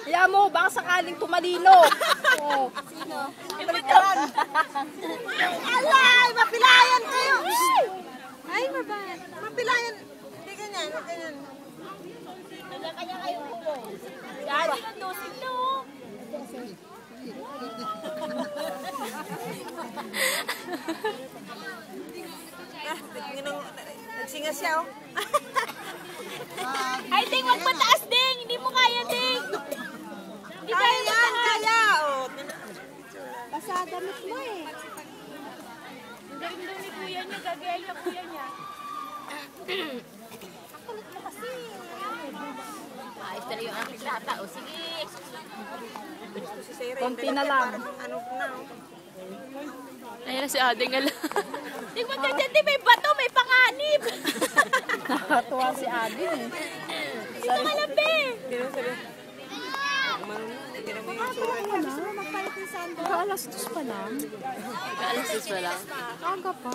Kaya mo, baka sakaling tumalino. Oh. Sino? Alay! Mapilayan kayo! Ay, mabahan. Mapilayan. Hindi ganyan, ganyan. Kanya kayo upo. Dati ng dosing na oh. Nagsinga siya oh. Ay, Ding, wag mataas, Ding. Hindi mo kaya, Ding. Hindi kaya mataas. Kaya, oh. Pasadamit mo eh. Ang galing daw ni kuya niya. Gagayain na kuya niya. Ang kulit mo kasi. Ayos na yung aking lata. O, sige. Konti na lang. Ano na oh. Ayan na si Ading ala. Ding, wag ka dyan, Ding. May bato, may panganib. Nakatuwa si Adi eh. Dito ka lang, Be. Alas 2 pa lang. Alas 6 pa lang. Aga pa.